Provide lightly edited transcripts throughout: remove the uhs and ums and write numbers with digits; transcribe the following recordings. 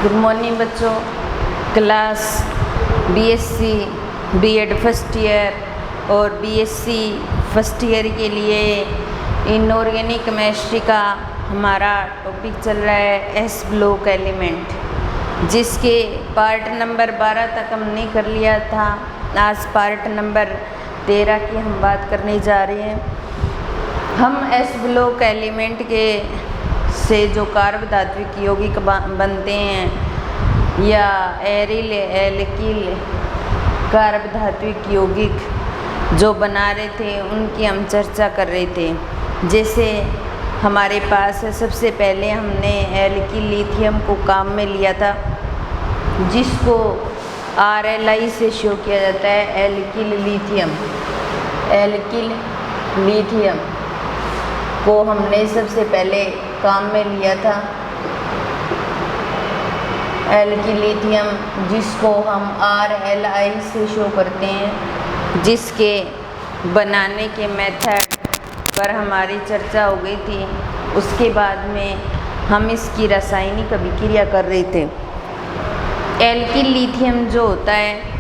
Good morning बच्चों। Class BSc BEd first year और BSc first year के लिए इनऑर्गेनिक केमिस्ट्री का हमारा टॉपिक चल रहा है एस ब्लॉक एलिमेंट, जिसके पार्ट नंबर 12 तक हमने कर लिया था। आज पार्ट नंबर 13 की हम बात करने जा रहे हैं। हम एस ब्लॉक एलिमेंट के से जो कार्ब धात्विक यौगिक बनते हैं या एरिल एल्किल कार्ब धात्विक यौगिक जो बना रहे थे उनकी हम चर्चा कर रहे थे। जैसे हमारे पास सबसे पहले हमने एल्किल लिथियम को काम में लिया था, जिसको RLI से शो किया जाता है एल्किल लिथियम। एल्किल लिथियम को हमने सबसे पहले काम में लिया था, एल्किल लिथियम, जिसको हम RLI से शो करते हैं, जिसके बनाने के मेथड पर हमारी चर्चा हो गई थी। उसके बाद में हम इसकी रासायनिक अभिक्रिया कर रहे थे। एल्किल लिथियम जो होता है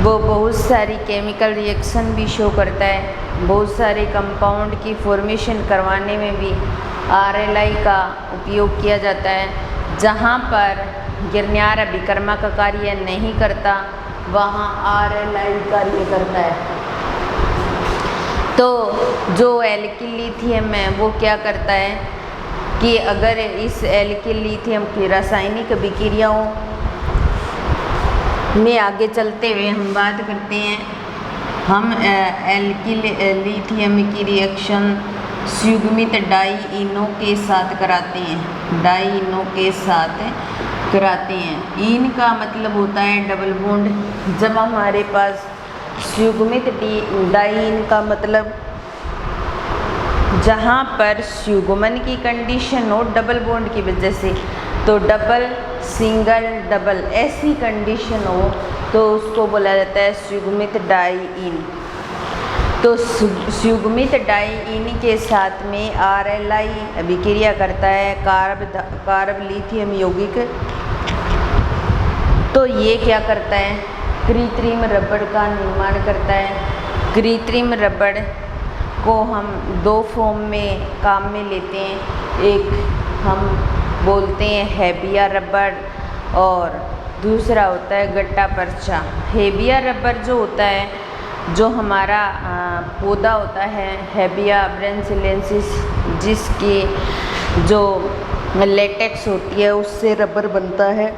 वो बहुत सारी केमिकल रिएक्शन भी शो करता है, बहुत सारे कंपाउंड की फॉर्मेशन करवाने में भी RLI का उपयोग किया जाता है। जहाँ पर गिरन्यार अभिकर्मा का कार्य नहीं करता वहाँ RLI कार्य करता है। तो जो एल्किल लिथियम है वो क्या करता है कि अगर इस एल्किल लिथियम की रासायनिक अभिक्रियाओं में आगे चलते हुए हम बात करते हैं, हम एल्किल लिथियम की रिएक्शन संयुग्मित डाइइनो के साथ कराते हैं। डाइइनो के साथ कराते हैं। इन का मतलब होता है डबल बॉन्ड। जब हमारे पास संयुग्मित डाइइन का मतलब जहाँ पर संयुग्मन की कंडीशन हो डबल बॉन्ड की वजह से, तो डबल सिंगल डबल ऐसी कंडीशन हो तो उसको बोला जाता है संयुग्मित डाइइन। तो संयुग्मित डाइइन के साथ में RLI अभिक्रिया करता है कार्ब लिथियम यौगिक। तो ये क्या करता है, कृत्रिम रबड़ का निर्माण करता है। कृत्रिम रबड़ को हम दो फॉर्म में काम में लेते हैं। एक हम बोलते हैं हेबिया रबड़ और दूसरा होता है गट्टा पर्चा। हेबिया रबड़ जो होता है, जो हमारा पौधा होता है हेबिया ब्रासिलिनेसिस, जिसकी जो लेटेक्स होती है उससे रबर बनता है,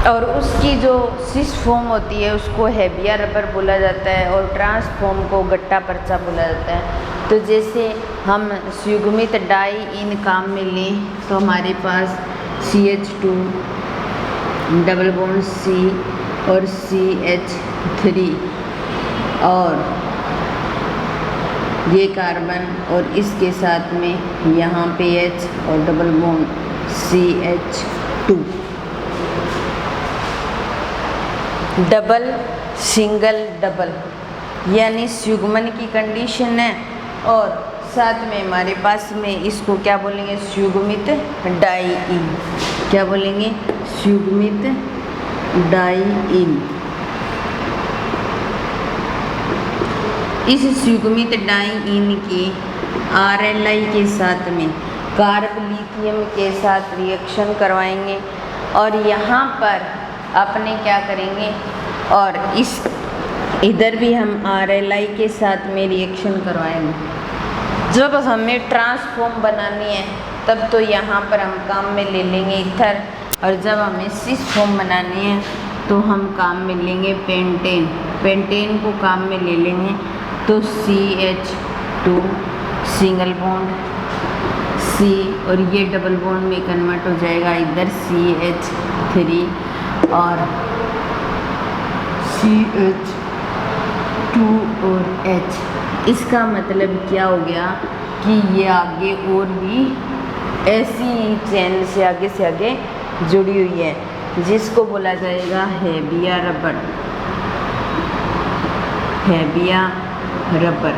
और उसकी जो सिस फॉर्म होती है उसको हेबिया रबर बोला जाता है और ट्रांसफॉर्म को गट्टा पर्चा बोला जाता है। तो जैसे हम संयुग्मित डाइइन काम में लें तो हमारे पास CH2 डबल बॉन्ड C और CH3 और ये कार्बन और इसके साथ में यहाँ पे H और double bond CH2, double single double यानी संयुग्मन की कंडीशन है। और साथ में हमारे पास में इसको क्या बोलेंगे, संयुग्मित डाइइन। क्या बोलेंगे, संयुग्मित डाइइन। इस संयुग्मित डाइइन की RLI के साथ में कार्ब लिथियम के साथ रिएक्शन करवाएंगे और यहाँ पर अपने क्या करेंगे, और इस इधर भी हम RLI के साथ में रिएक्शन करवाएंगे। जब हमें ट्रांसफॉर्म बनानी है तब तो यहाँ पर हम काम में ले लेंगे ईथर, और जब हमें सिस फॉर्म बनानी है तो हम काम में लेंगे पेंटेन। पेंटेन को काम में ले लेंगे तो CH2 सिंगल बॉन्ड C और ये डबल बॉन्ड में कन्वर्ट हो जाएगा इधर CH3 और CH2 और H। इसका मतलब क्या हो गया कि ये आगे और भी ऐसी चेन से आगे जुड़ी हुई है, जिसको बोला जाएगा हेबिया रबड़। हेबिया रबड़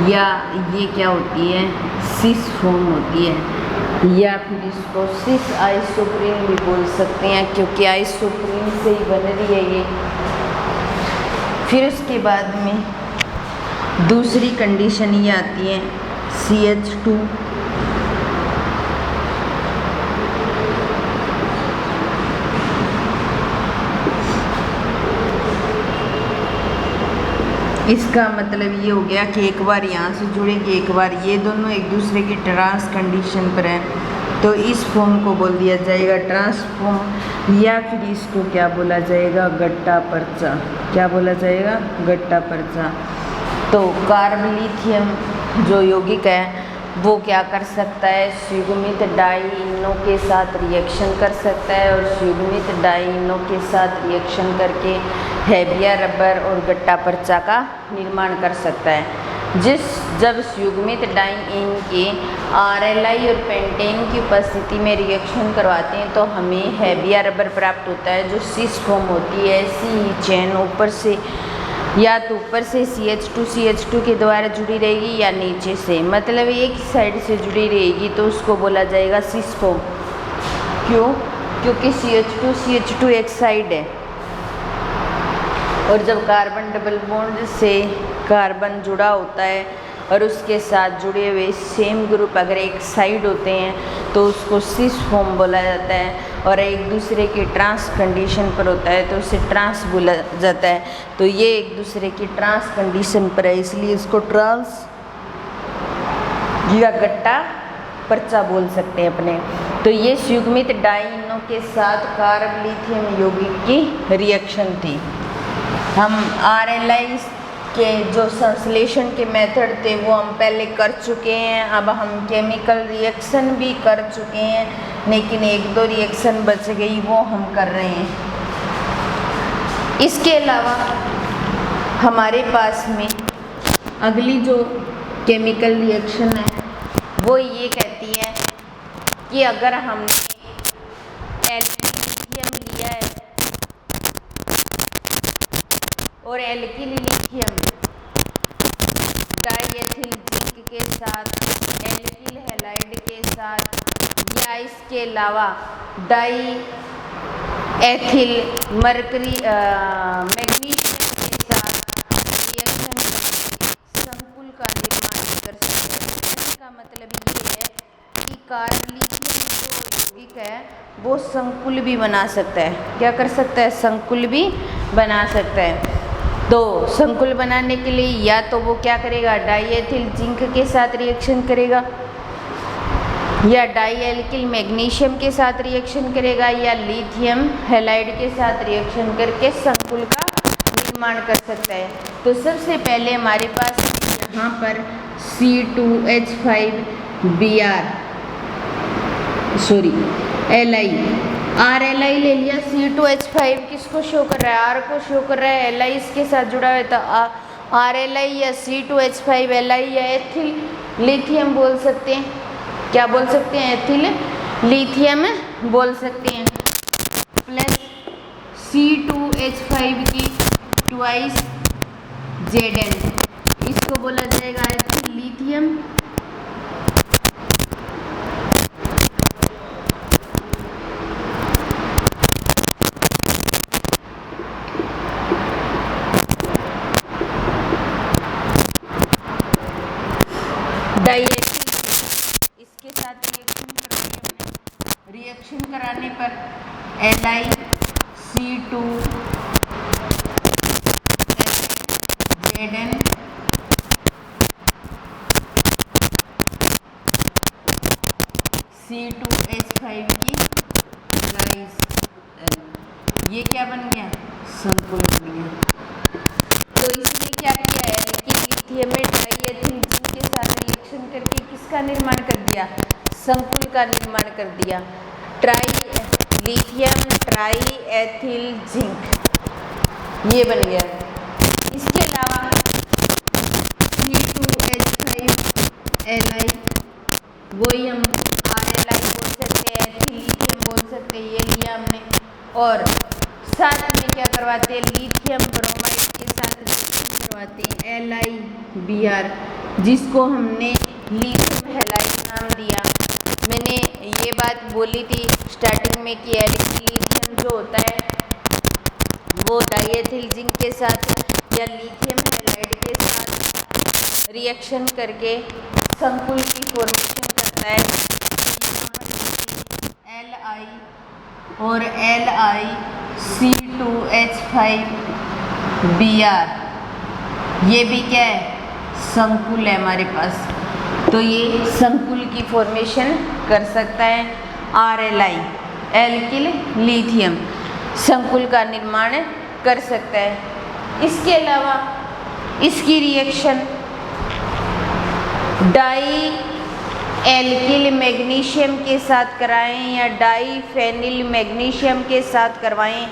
या ये क्या होती है, सिस फॉर्म होती है। या फिर इसको सिस आइसोप्रीन भी बोल सकते हैं, क्योंकि आइसोप्रीन से ही बन रही है ये। फिर उसके बाद में दूसरी कंडीशन ये आती है CH2। इसका मतलब ये हो गया कि एक बार यहाँ से जुड़ेंगे, एक बार ये दोनों एक दूसरे की ट्रांस कंडीशन पर हैं, तो इस फॉर्म को बोल दिया जाएगा ट्रांसफॉर्म, या फिर इसको क्या बोला जाएगा, गट्टा पर्चा। क्या बोला जाएगा, गट्टा पर्चा। तो कार्बोलिथियम जो यौगिक है वो क्या कर सकता है, संयुग्मित डाइइनों के साथ रिएक्शन कर सकता है, और संयुग्मित डाइइनों के साथ रिएक्शन करके हैविया रबर और गट्टा पर्चा का निर्माण कर सकता है। जब संयुग्मित डाइइन के RLI और पेंटेन की उपस्थिति में रिएक्शन करवाते हैं तो हमें हैविया रबर प्राप्त होता है, जो सिस फॉर्म होती है। ऐसी चेन ऊपर से या तो ऊपर से CH2 के द्वारा जुड़ी रहेगी या नीचे से, मतलब एक ही साइड से जुड़ी रहेगी, तो उसको बोला जाएगा सिस फॉर्म। क्यों? क्योंकि CH2 एक साइड है, और जब कार्बन डबल बॉन्ड से कार्बन जुड़ा होता है और उसके साथ जुड़े हुए सेम ग्रुप अगर एक साइड होते हैं तो उसको सिस फॉर्म बोला जाता है, और एक दूसरे की ट्रांस कंडीशन पर होता है तो उसे ट्रांस बोला जाता है। तो ये एक दूसरे की ट्रांस कंडीशन पर है, इसलिए इसको ट्रांस या गट्टा पर्चा बोल सकते हैं अपने। तो ये संयुग्मित डाइइनों के साथ कार्बोलिथियम यौगिक की रिएक्शन थी। हम RLI के जो संश्लेषण के मेथड थे वो हम पहले कर चुके हैं। अब हम केमिकल रिएक्शन भी कर चुके हैं, लेकिन एक दो रिएक्शन बच गई, वो हम कर रहे हैं। इसके अलावा हमारे पास में अगली जो केमिकल रिएक्शन है वो ये कहती है कि अगर हमने लिथियम लिया है और एल्किल लिथियम डाइएथिल जिंक के साथ, एल्किल हैलाइड के साथ, या इसके अलावा डाई एथिल मरकरी मैग्नीशियम के साथ रिएक्शन संकुल का निर्माण कर सकते हैं। इसका मतलब ये है कि कार्बोलिथियम जो यौगिक है वो संकुल भी बना सकता है। क्या कर सकता है? संकुल भी बना सकता है। तो संकुल बनाने के लिए या तो वो क्या करेगा, डाइएथिल जिंक के साथ रिएक्शन करेगा, या डाइएल्किल मैग्नीशियम के साथ रिएक्शन करेगा, या लिथियम हैलाइड के साथ रिएक्शन करके संकुल का निर्माण कर सकता है। तो सबसे पहले हमारे पास यहाँ पर RLI ले लिया। C2H5 किसको शो कर रहा है? R को शो कर रहा है, Li इसके साथ जुड़ा हुआ है, तो RLI या C2H5 Li या एथिल लिथियम बोल सकते हैं। क्या बोल सकते हैं? एथिल लिथियम बोल सकते हैं। प्लस C2H5 की ट्वाइस Zn, इसको बोला जाएगा एथिल लिथियम। डाइएथिल इसके साथ रिएक्शन कराने पर LiC2Zn C2H5 की ट्वाइस L, ये क्या बन गया? संकुल बन गया। तो इसने क्या किया है कि लिथियम में डाइएथिल जिंक के साथ रिएक्शन करके किसका निर्माण कर दिया? संकुल का निर्माण कर दिया। लिथियम ट्राई एथिल जिंक ये बन गया। इसके अलावा C2H5 Li, वही हम RLI बोल सकते हैं, एथिल लिथियम बोल सकते हैं, ये लिया हमने। और साथ में क्या करवाते हैं? लिथियम ब्रोमाइड के साथ रिएक्शन करवाते हैं LiBr, जिसको हमने लिथियम हैलाइड नाम दिया। मैंने ये बात बोली थी स्टार्टिंग में कि एल्किल लिथियम जो होता है वो डाइएथिल जिंक के साथ या लिथियम हैलाइड के साथ रिएक्शन करके संकुल की फॉर्मेशन करता है। Li और LiC2H5Br, ये भी क्या है, संकुल है हमारे पास, तो ये संकुल की फॉर्मेशन कर सकता है। RLi एल्किल लिथियम संकुल का निर्माण कर सकता है। इसके अलावा इसकी रिएक्शन डाई एल्किल मैग्नीशियम के साथ कराएं या डाई फेनिल मैग्नीशियम के साथ करवाएं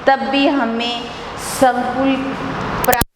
तब भी हमें संकुल प्राप्त।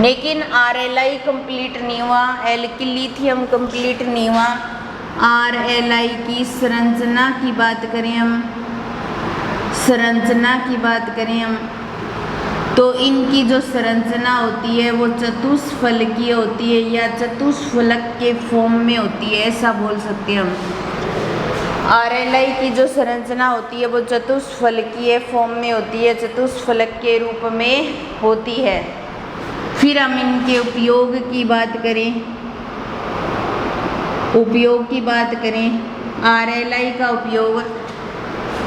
लेकिन RLi कंप्लीट नहीं हुआ, एल्किल लिथियम कंप्लीट नहीं हुआ। RLi की संरचना की बात करें हम, तो इनकी जो संरचना होती है वो चतुष्फलकीय होती है या चतुष्फलक के फॉर्म में होती है, ऐसा बोल सकते हैं हम। RLi की जो संरचना होती है वो चतुष्फलकीय फॉर्म में होती है, चतुष्फलक के रूप में होती है। फिर हम इनके उपयोग की बात करें। RLi का उपयोग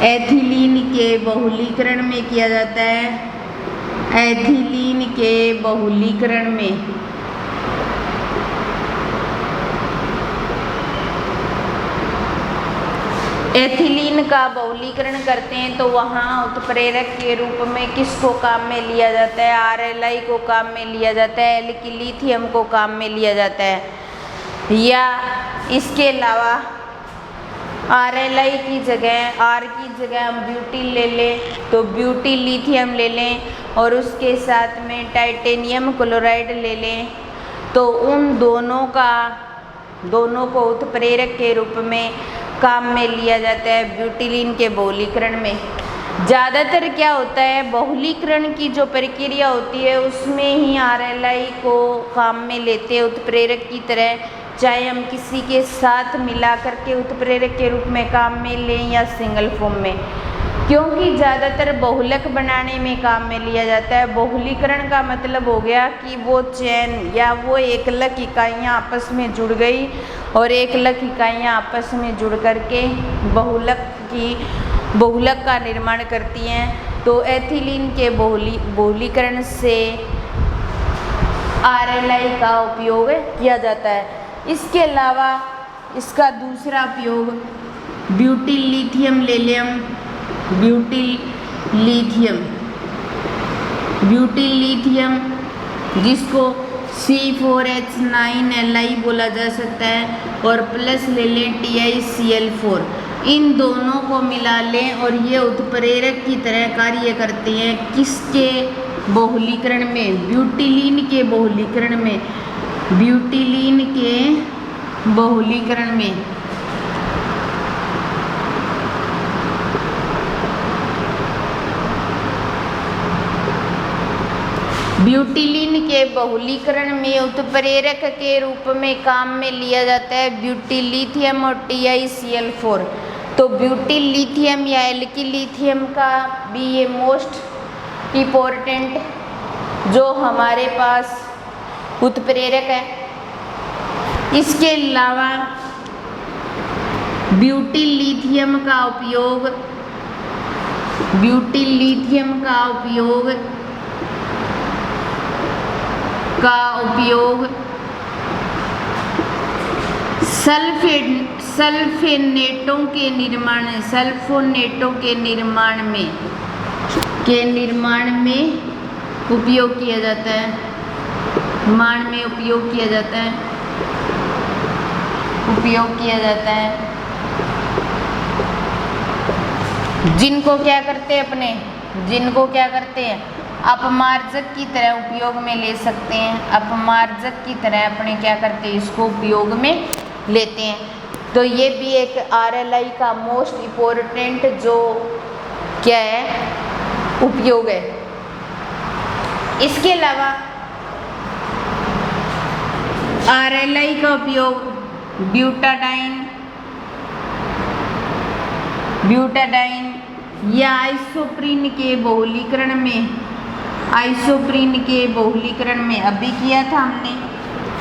एथिलीन के बहुलीकरण में किया जाता है। एथिलीन के बहुलीकरण में एथिलीन का बहुलीकरण करते हैं तो वहाँ उत्प्रेरक के रूप में किसको काम में लिया जाता है? RLi को काम में लिया जाता है, एल्किल लिथियम को काम में लिया जाता है। या इसके अलावा RLi की जगह R की जगह हम ब्यूटिल ले लें तो ब्यूटिल लिथियम ले लें और उसके साथ में टाइटेनियम क्लोराइड ले लें तो उन दोनों को उत्प्रेरक के रूप में काम में लिया जाता है ब्यूटिलीन के बहुलीकरण में। ज़्यादातर क्या होता है, बहुलीकरण की जो प्रक्रिया होती है उसमें ही RLi को काम में लेते हैं उत्प्रेरक की तरह, चाहे हम किसी के साथ मिला करके उत्प्रेरक के रूप में काम में लें या सिंगल फॉर्म में, क्योंकि ज़्यादातर बहुलक बनाने में काम में लिया जाता है। बहुलीकरण का मतलब हो गया कि वो चैन या वो एकलक इकाइयाँ आपस में जुड़ गई और एकलक इकाइयाँ आपस में जुड़ करके बहुलक का निर्माण करती हैं। तो एथिलीन के बहुलीकरण से RLi का उपयोग किया जाता है। इसके अलावा इसका दूसरा उपयोग ब्यूटिल लिथियम ले लें हम। ब्यूटिल लिथियम जिसको C4H9Li बोला जा सकता है और प्लस ले लें TiCl4, इन दोनों को मिला लें और ये उत्प्रेरक की तरह कार्य करते हैं। किसके बहुलीकरण में? ब्यूटिलीन के बहुलीकरण में। ब्यूटिलीन के बहुलीकरण में उत्प्रेरक के रूप में काम में लिया जाता है ब्यूटिलिथियम और TiCl4। तो ब्यूटिलिथियम या एल्किल लिथियम का भी ये मोस्ट इम्पोर्टेंट जो हमारे पास उत्प्रेरक है। इसके अलावा ब्यूटिलिथियम का उपयोग सल्फोनेटों के निर्माण में उपयोग किया जाता है। जिनको क्या करते हैं अपमार्जक की तरह उपयोग में ले सकते हैं। अपमार्जक की तरह अपने क्या करते हैं, इसको उपयोग में लेते हैं। तो ये भी एक RLI का मोस्ट इम्पोर्टेंट जो क्या है उपयोग है। इसके अलावा RLI का उपयोग ब्यूटाडाइन या आइसोप्रीन के बहुलीकरण में अभी किया था हमने।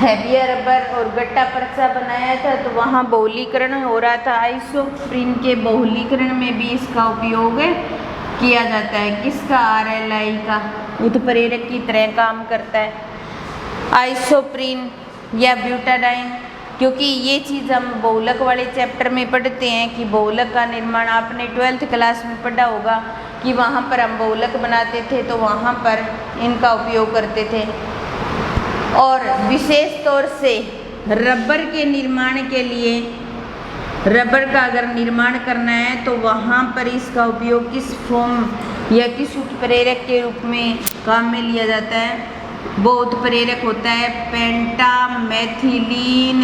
हैविया रबर और गट्टा पर्चा बनाया था तो वहाँ बहुलीकरण हो रहा था। आइसोप्रीन के बहुलीकरण में भी इसका उपयोग किया जाता है। किसका? RLI का उत्प्रेरक की तरह काम करता है आइसोप्रीन या ब्यूटाडाइन। क्योंकि ये चीज़ हम बहुलक वाले चैप्टर में पढ़ते हैं कि बहुलक का निर्माण आपने 12th क्लास में पढ़ा होगा कि वहाँ पर हम बहुलक बनाते थे तो वहाँ पर इनका उपयोग करते थे। और विशेष तौर से रबर के निर्माण के लिए, रबर का अगर निर्माण करना है तो वहाँ पर इसका उपयोग किस फॉर्म या किस उत्प्रेरक के रूप में काम में लिया जाता है? वो उत्प्रेरक होता है पेंटामेथिलीन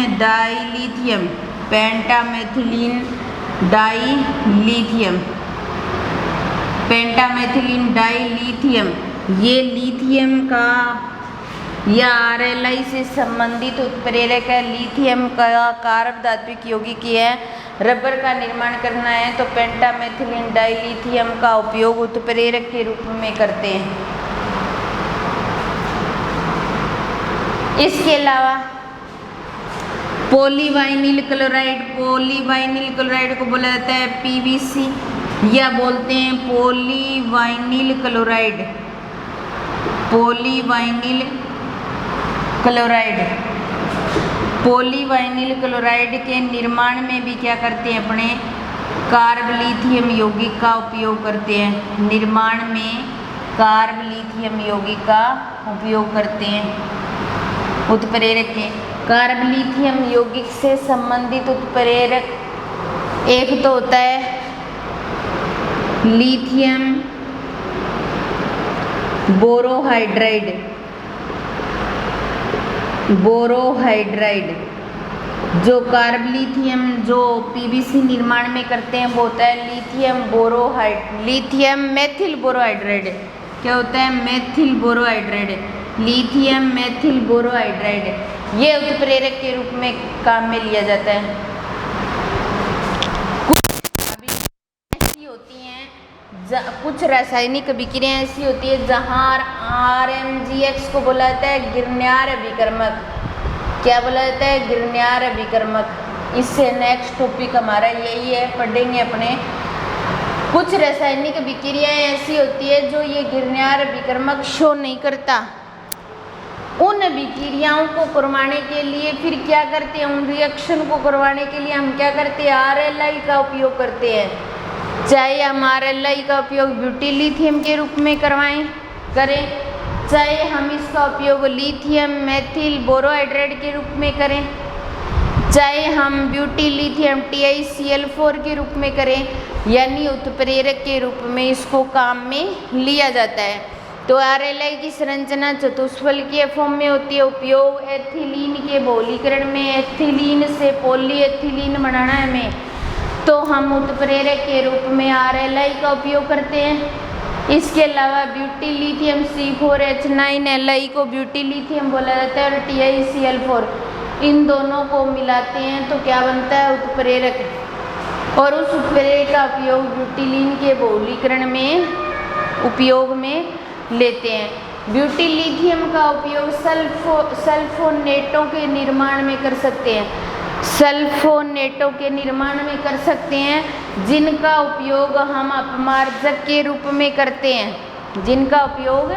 डाइलिथियम। ये लिथियम का या RLI से संबंधित उत्प्रेरक है। लिथियम का कारक धात्विक यौगिक है। रबर का निर्माण करना है तो पेंटामेथिलीन डाइलिथियम का उपयोग उत्प्रेरक के रूप में करते हैं। इसके अलावा पॉलीवाइनिल क्लोराइड को बोला जाता है PVC या बोलते हैं पॉलीवाइनिल क्लोराइड के निर्माण में भी क्या करते हैं, अपने कार्बलिथियम यौगिक का उपयोग करते हैं। निर्माण में कार्बलिथियम यौगिक का उपयोग करते हैं उत्प्रेरक के। कार्बलिथियम यौगिक से संबंधित उत्प्रेरक एक तो होता है लिथियम बोरोहाइड्राइड। जो कार्बलिथियम जो PVC निर्माण में करते हैं वो होता है लिथियम मेथिल बोरोहाइड्राइड। क्या होता है? Lithium methyl borohydride. ये उत्प्रेरक के रूप में काम में लिया जाता है। कुछ रासायनिक अभिक्रियाएं ऐसी होती है जहाँ RMGX को बोला जाता है गिरण्यार अभिकर्मक। क्या बोला जाता है? गिरण्यार अभिकर्मक। इससे नेक्स्ट टॉपिक हमारा यही है, पढ़ेंगे अपने। कुछ रासायनिक अभिक्रियाएं ऐसी होती है जो ये गिरण्यार अभिकर्मक शो नहीं करता। उन अभिक्रियाओं को करवाने के लिए फिर क्या करते हैं? उन रिएक्शन को करवाने के लिए हम क्या करते हैं? RLI का उपयोग करते हैं। चाहे हम RLI का उपयोग ब्यूटिलिथियम के रूप में करें, चाहे हम इसका उपयोग लिथियम मेथिल बोरोहाइड्राइड के रूप में करें, चाहे हम ब्यूटिलिथियम TiCl4 के रूप में करें, यानी उत्प्रेरक के रूप में इसको काम में लिया जाता है। तो RLI की संरचना चतुष्फलकीय फॉर्म में होती है। उपयोग एथिलीन के बहुलीकरण में, एथिलीन से पॉलीएथिलीन बनाना है हमें, तो हम उत्प्रेरक के रूप में RLI का उपयोग करते हैं। इसके अलावा ब्यूटीलिथियम C4H9 एलआई को ब्यूटीलिथियम बोला जाता है और TiCl4, इन दोनों को मिलाते हैं तो क्या बनता है, उत्प्रेरक। और उस उत्प्रेरक का उपयोग ब्यूटीलिन के बहुलीकरण में उपयोग में लेते हैं। ब्यूटीलिथियम का उपयोग सल्फोनेटों के निर्माण में कर सकते हैं, सल्फोनेटों के निर्माण में कर सकते हैं, जिनका उपयोग हम अपमार्जक के रूप में करते हैं, जिनका उपयोग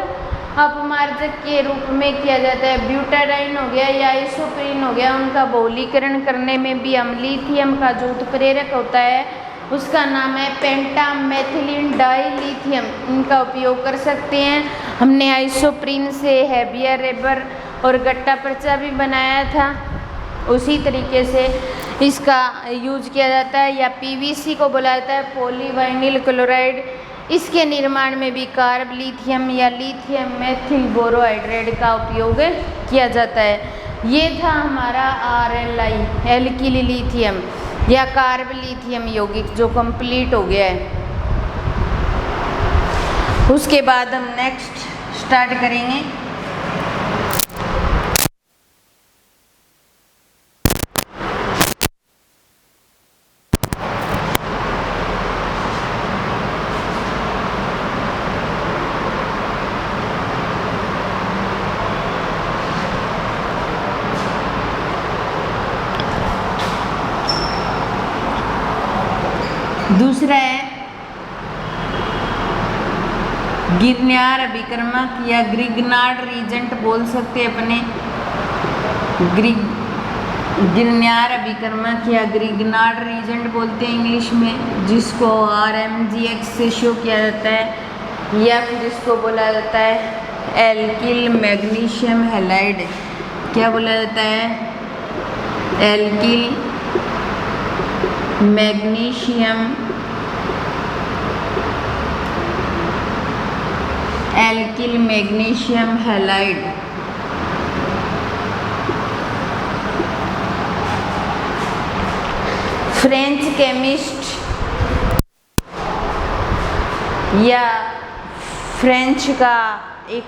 अपमार्जक के रूप में किया जाता है। ब्यूटाडाइन हो गया या आइसोप्रीन हो गया, उनका बहुलीकरण करने में भी हम लिथियम का जो उत्प्रेरक होता है उसका नाम है पेंटामेथिलीन डाइलिथियम, इनका उपयोग कर सकते हैं। हमने आइसोप्रीन से हैवियर रेबर और गट्टा पर्चा भी बनाया था, उसी तरीके से इसका यूज किया जाता है। या PVC को बोला जाता है पॉलीवाइनिल क्लोराइड, इसके निर्माण में भी कार्ब लिथियम या लिथियम मेथिल बोरोहाइड्रेट का उपयोग किया जाता है। ये था हमारा RLI एल्किल लिथियम या कार्ब लिथियम यौगिक जो कंप्लीट हो गया है। उसके बाद हम नेक्स्ट स्टार्ट करेंगे। दूसरा है गिरनार अभिकर्मक या ग्रिग्नार्ड रीजेंट बोल सकते हैं अपने, गिरनार अभिकर्मक या ग्रिग्नार्ड रीजेंट बोलते हैं इंग्लिश में, जिसको RMGX से शो किया जाता है, या फिर इसको बोला जाता है एल्किल मैग्नीशियम हैलाइड। क्या बोला जाता है, alkyl magnesium alkyl magnesium halide. French chemist या फ्रेंच का एक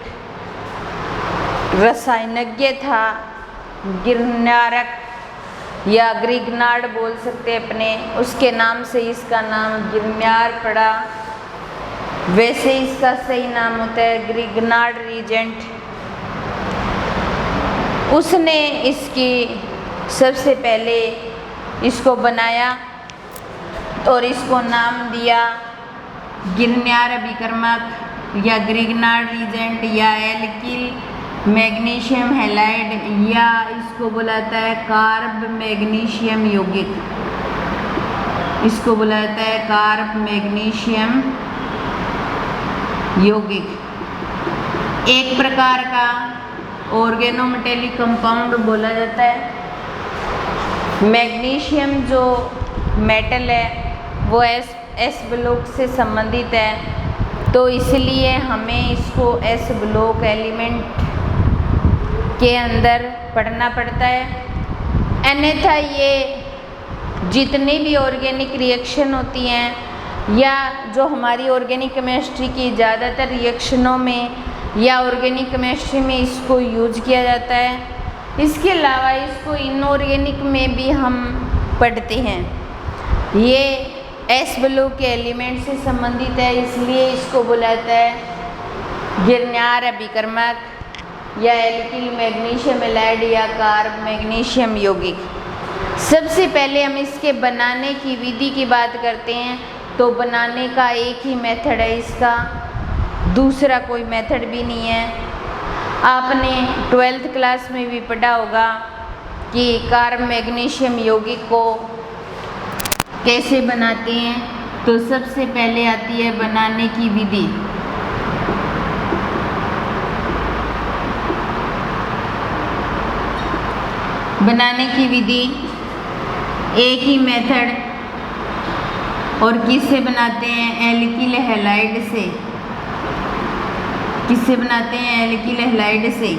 रसायनज्ञ था, गिरनारक या ग्रिग्नार्ड बोल सकते हैं अपने, उसके नाम से इसका नाम गिरनार पड़ा। वैसे इसका सही नाम होता है ग्रिग्नार्ड रीजेंट। उसने इसकी सबसे पहले इसको बनाया और इसको नाम दिया गिरनार अभिकर्मक या ग्रिग्नार्ड रीजेंट या एल्किल मैग्नीशियम हैलाइड, या इसको बुलाता है कार्ब मैग्नीशियम यौगिक, इसको बुलाता है कार्ब मैग्नीशियम यौगिक। एक प्रकार का ऑर्गेनोमेटेलिक कंपाउंड बोला जाता है। मैग्नीशियम जो मेटल है वो एस ब्लॉक से संबंधित है, तो इसलिए हमें इसको एस ब्लॉक एलिमेंट के अंदर पढ़ना पड़ता है। अन्यथा ये जितनी भी ऑर्गेनिक रिएक्शन होती हैं या जो हमारी ऑर्गेनिक केमिस्ट्री की ज़्यादातर रिएक्शनों में या ऑर्गेनिक केमिस्ट्री में इसको यूज किया जाता है। इसके अलावा इसको इनऑर्गेनिक में भी हम पढ़ते हैं। ये एस ब्लॉक के एलिमेंट से संबंधित है, इसलिए इसको बुलाता है गिरनार अभिकर्मक या एल्किल मैग्नीशियम हैलाइड या कार्ब मैग्नीशियम यौगिक। सबसे पहले हम इसके बनाने की विधि की बात करते हैं, तो बनाने का एक ही मेथड है इसका, दूसरा कोई मेथड भी नहीं है। आपने 12th क्लास में भी पढ़ा होगा कि कार्ब मैग्नीशियम यौगिक को कैसे बनाते हैं। तो सबसे पहले आती है बनाने की विधि। बनाने की विधि एक ही मेथड, और किससे बनाते हैं, एल्किल हैलाइड से। किससे बनाते हैं, एल्किल हैलाइड से।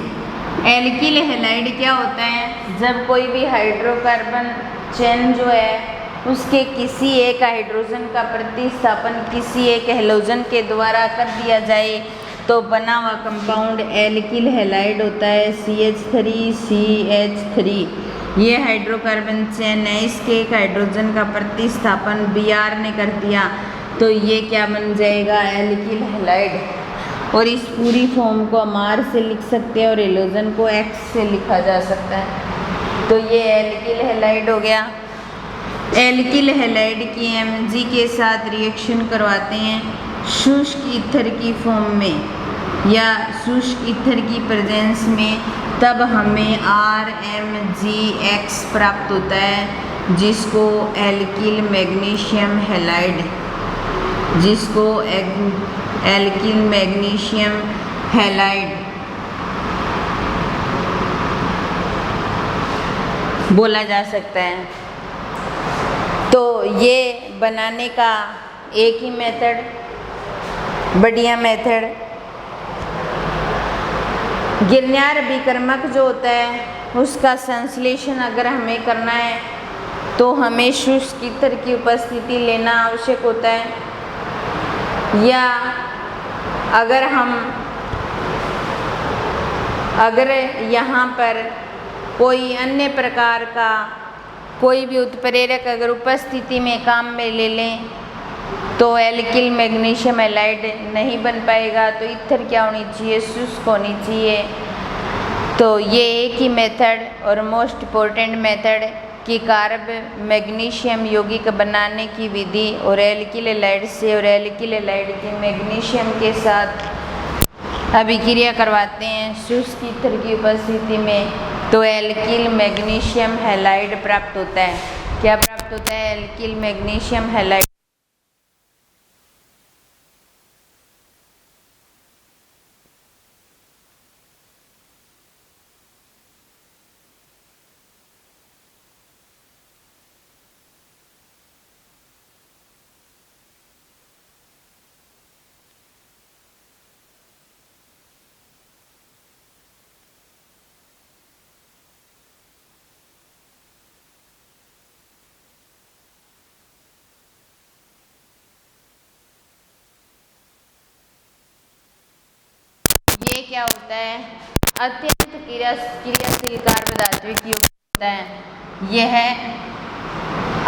एल्किल हैलाइड क्या होता है, जब कोई भी हाइड्रोकार्बन चेन जो है उसके किसी एक हाइड्रोजन का प्रतिस्थापन किसी एक हैलोजन के द्वारा कर दिया जाए तो बना हुआ कंपाउंड एल्किल हैलाइड होता है CH3CH3। ये हाइड्रोकार्बन चेन है, इसके एक हाइड्रोजन का प्रतिस्थापन Br ने कर दिया तो ये क्या बन जाएगा, एल्किल हैलाइड। और इस पूरी फॉर्म को हम R से लिख सकते हैं और हैलोजन को X से लिखा जा सकता है। तो ये एल्किल हैलाइड हो गया। एल्किल हैलाइड की Mg के साथ रिएक्शन करवाते हैं शुष्क ईथर की फॉर्म में या शुष्क ईथर की प्रेजेंस में, तब हमें RMgX प्राप्त होता है जिसको एल्किल मैग्नीशियम हैलाइड बोला जा सकता है। तो ये बनाने का एक ही मेथड, बढ़िया मेथड। गिरनार विकर्मक जो होता है उसका संश्लेषण अगर हमें करना है तो हमें शुष्क ईथर की उपस्थिति लेना आवश्यक होता है, या अगर यहाँ पर कोई अन्य प्रकार का कोई भी उत्प्रेरक अगर उपस्थिति में काम में ले लें तो एल्किल मैग्नीशियम हैलाइड नहीं बन पाएगा। तो ईथर क्या होनी चाहिए, शुष्क होनी चाहिए। तो ये एक ही मेथड और मोस्ट इम्पोर्टेंट मेथड कि कार्ब मैग्नीशियम यौगिक बनाने की विधि और एल्किल हैलाइड से और एल्किल हैलाइड के मैग्नीशियम के साथ अभिक्रिया करवाते हैं शुष्क ईथर की उपस्थिति में, तो एल्किल मैग्नीशियम हैलाइड प्राप्त होता है। क्या प्राप्त होता है, एल्किल मैग्नीशियम हैलाइड। ये क्या होता है, अत्यंत क्रियाशील कार्ब धात्विक यौगिक होता है। यह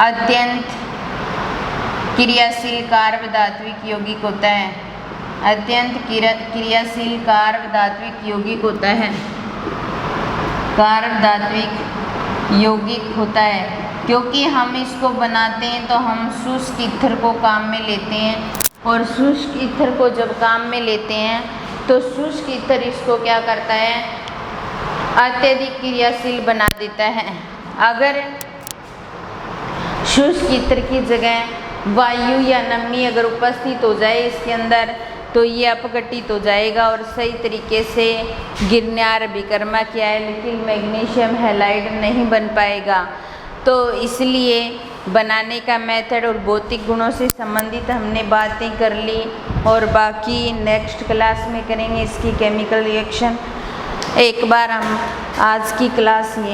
अत्यंत क्रियाशील कार्ब धात्विक यौगिक होता है, अत्यंत क्रियाशील कार्ब धात्विक यौगिक होता है, कार्ब धात्विक यौगिक होता है। क्योंकि हम इसको बनाते हैं तो हम शुष्क ईथर को काम में लेते हैं, और शुष्क ईथर को जब काम में लेते हैं तो शुष्क ईथर इसको क्या करता है, अत्यधिक क्रियाशील बना देता है। अगर शुष्क ईथर की जगह वायु या नमी अगर उपस्थित हो जाए इसके अंदर तो ये अपघटित हो जाएगा और सही तरीके से गिरनार विकर्मक या एल्किल मैग्नीशियम हैलाइड नहीं बन पाएगा। तो इसलिए बनाने का मेथड और भौतिक गुणों से संबंधित हमने बातें कर ली, और बाकी नेक्स्ट क्लास में करेंगे इसकी केमिकल रिएक्शन। एक बार हम आज की क्लास ये